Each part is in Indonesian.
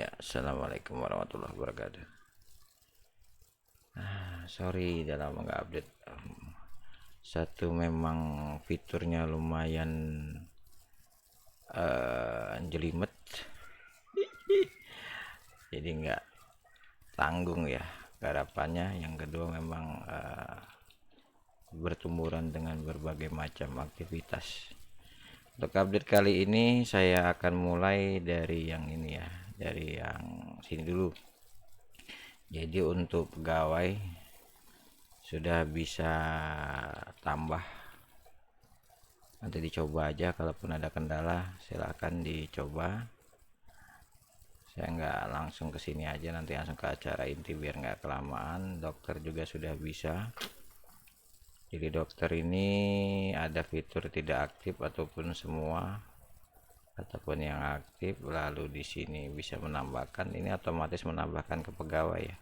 Ya, assalamualaikum warahmatullahi wabarakatuh. Sorry, udah lama nggak update. Satu memang fiturnya lumayan jelimet, jadi nggak tanggung ya garapannya. Yang kedua memang bertumburan dengan berbagai macam aktivitas. Untuk update kali ini saya akan mulai dari yang ini ya, dari yang sini dulu. Jadi untuk pegawai sudah bisa tambah, nanti dicoba aja, kalaupun ada kendala silahkan dicoba. Saya nggak langsung ke sini aja, nanti langsung ke acara inti biar nggak kelamaan. Dokter juga sudah bisa. Jadi dokter ini ada fitur tidak aktif ataupun semua, ataupun yang aktif. Lalu di sini bisa menambahkan, ini otomatis menambahkan ke pegawai ya.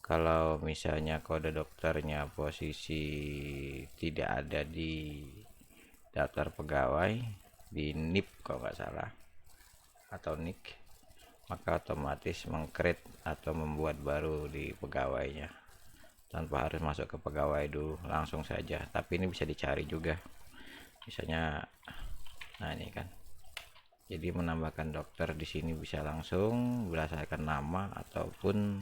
Kalau misalnya kode dokternya posisi tidak ada di daftar pegawai, di NIP kalau nggak salah, atau NIK, maka otomatis mengcreate atau membuat baru di pegawainya tanpa harus masuk ke pegawai dulu, langsung saja. Tapi ini bisa dicari juga, misalnya, nah ini kan, jadi menambahkan dokter di sini bisa langsung berdasarkan nama ataupun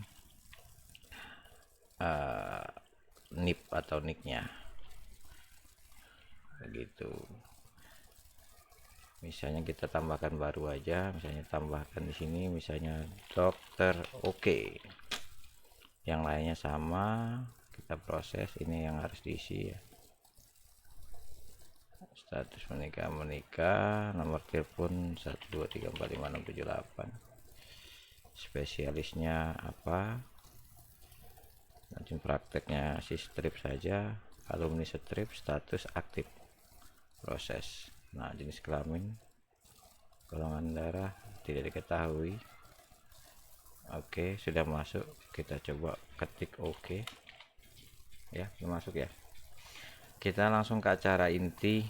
NIP atau NIK-nya begitu. Misalnya kita tambahkan baru aja, misalnya tambahkan di sini misalnya dokter oke. Yang lainnya sama, kita proses. Ini yang harus diisi ya. Status menikah, nomor telepon 123456788, spesialisnya apa, nanti prakteknya si strip saja, alumni strip, status aktif, proses. Nah, jenis kelamin, golongan darah tidak diketahui. Oke, sudah masuk. Kita coba ketik oke ya, sudah masuk ya. Kita langsung ke acara inti.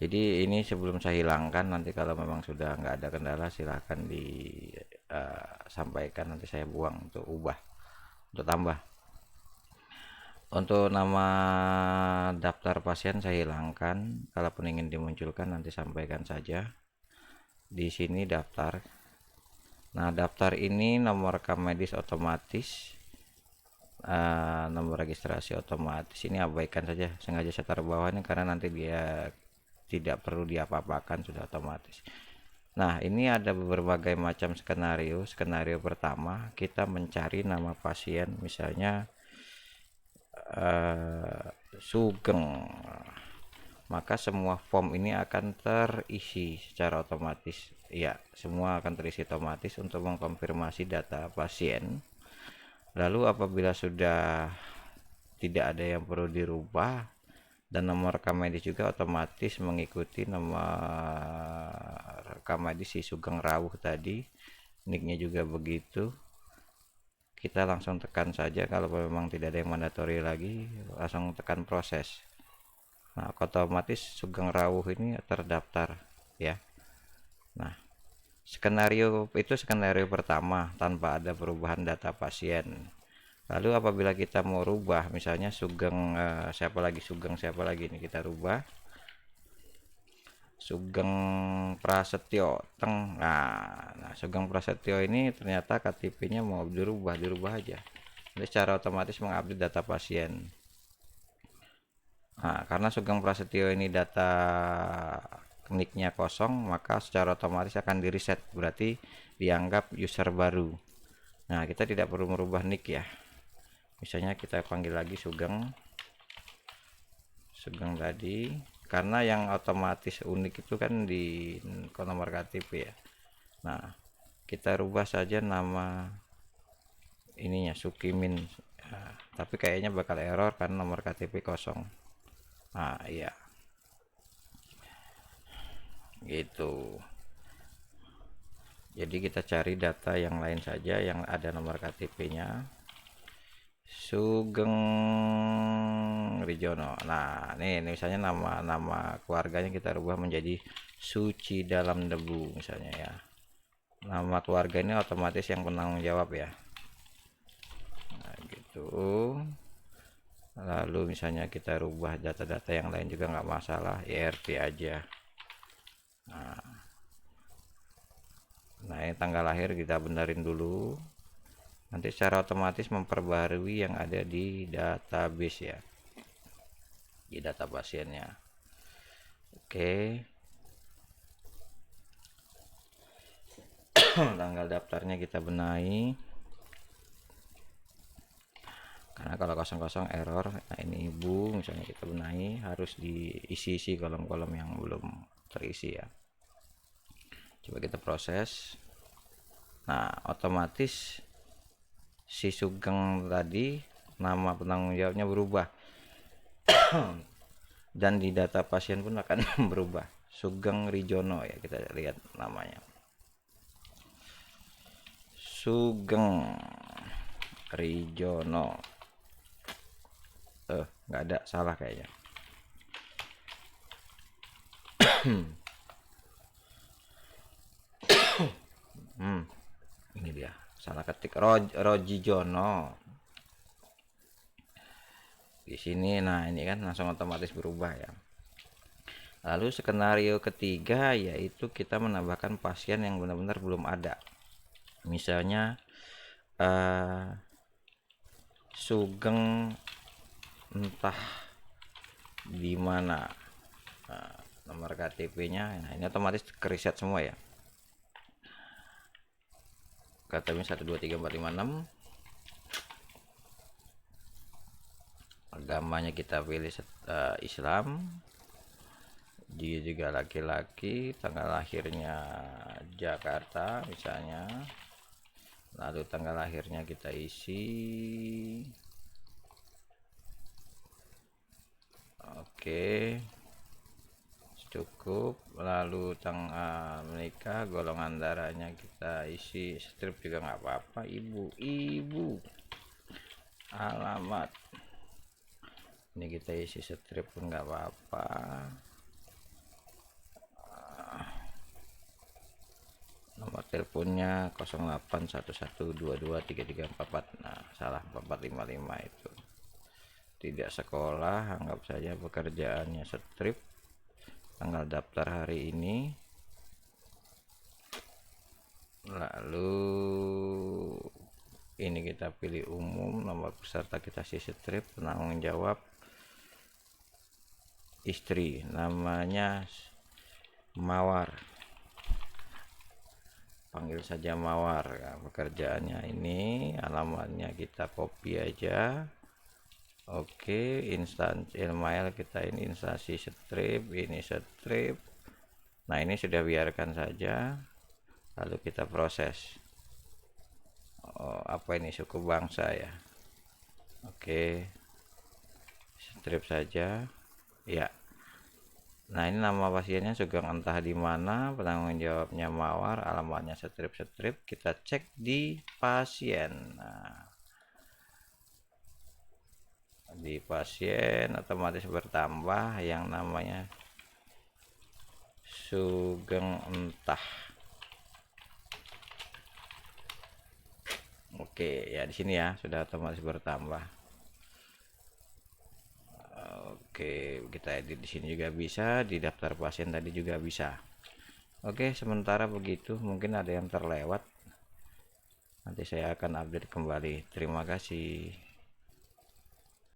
Jadi ini sebelum saya hilangkan, nanti kalau memang sudah nggak ada kendala silahkan disampaikan, nanti saya buang untuk ubah, untuk tambah. Untuk nama daftar pasien saya hilangkan, kalaupun ingin dimunculkan nanti sampaikan saja. Di sini daftar. Nah, daftar ini nomor rekam medis otomatis, nomor registrasi otomatis, ini abaikan saja. Sengaja saya taruh bawah ini karena nanti dia tidak perlu diapa-apakan, sudah otomatis. Nah, ini ada berbagai macam skenario. Skenario pertama, kita mencari nama pasien, misalnya Sugeng. Maka semua form ini akan terisi secara otomatis ya, semua akan terisi otomatis untuk mengkonfirmasi data pasien. Lalu apabila sudah tidak ada yang perlu dirubah dan nomor rekam medis juga otomatis mengikuti nomor rekam medis si Sugeng Rawuh tadi, nicknya juga begitu. Kita langsung tekan saja, kalau memang tidak ada yang mandatori lagi langsung tekan proses. Nah, otomatis Sugeng Rawuh ini terdaftar ya. Nah, skenario itu skenario pertama tanpa ada perubahan data pasien. Lalu apabila kita mau rubah, misalnya Sugeng siapa lagi ini, kita rubah Sugeng Prasetyo Teng. Nah, Sugeng Prasetyo ini ternyata KTP-nya mau dirubah aja. Jadi secara otomatis mengupdate data pasien. Nah, karena Sugeng Prasetyo ini data nicknya kosong, maka secara otomatis akan di reset, berarti dianggap user baru. Nah, kita tidak perlu merubah nick ya. Misalnya kita panggil lagi Sugeng tadi, karena yang otomatis unik itu kan di nomor KTP ya. Nah, kita rubah saja nama ininya Sukimin. Nah, tapi kayaknya bakal error karena nomor KTP kosong. Nah, iya gitu. Jadi kita cari data yang lain saja yang ada nomor KTP-nya. Sugeng Rijono. Nah, ini misalnya nama keluarganya kita rubah menjadi Suci Dalam Debu misalnya ya. nama keluarga ini otomatis yang penanggung jawab ya. Nah, gitu. Lalu misalnya kita rubah data-data yang lain juga nggak masalah, IRT aja. Nah, ini tanggal lahir kita benerin dulu. Nanti secara otomatis memperbarui yang ada di database ya, di data pasiennya. Oke. Tanggal daftarnya kita benahi, karena kalau kosong-kosong error. Nah, ini ibu misalnya kita benahi, harus diisi-isi kolom-kolom yang belum terisi ya. Coba kita proses. Nah, otomatis si Sugeng tadi nama penanggung jawabnya berubah dan di data pasien pun akan berubah. Sugeng Rijono ya, kita lihat namanya. Sugeng Rijono. Nggak ada, salah kayaknya. Ini dia, salah ketik. Rojijono di sini. Nah, ini kan langsung otomatis berubah ya. Lalu skenario ketiga yaitu kita menambahkan pasien yang benar-benar belum ada. Misalnya Sugeng entah di mana, nomor KTP-nya. Nah, ini otomatis kereset semua ya. KTP 123456. Agamanya kita pilih Islam. Dia juga laki-laki, tanggal lahirnya Jakarta misalnya. Lalu tanggal lahirnya kita isi. Oke, cukup. Lalu tanggal menikah, golongan darahnya kita isi, strip juga nggak apa-apa. Ibu, alamat ini kita isi strip pun nggak apa-apa. Nomor teleponnya 0811223344. Nah, salah, 4455 itu. Tidak sekolah, anggap saja pekerjaannya strip. Tanggal daftar hari ini. Lalu ini kita pilih umum, nomor peserta kita isi strip, penanggung jawab istri, namanya Mawar, panggil saja Mawar ya. Pekerjaannya ini, alamatnya kita copy aja. Oke, instansi email kita ini instansi strip, ini strip. Nah, ini sudah biarkan saja. Lalu kita proses. Apa ini, suku bangsa ya. Oke, strip saja ya. Nah, ini nama pasiennya Sugeng entah di mana, penanggung jawabnya Mawar, alamatnya strip. Kita cek di pasien. Nah, di pasien otomatis bertambah yang namanya Sugeng entah. Oke ya, di sini ya sudah otomatis bertambah. Oke, kita edit di sini juga bisa, di daftar pasien tadi juga bisa. Oke, sementara begitu, mungkin ada yang terlewat. Nanti saya akan update kembali. Terima kasih.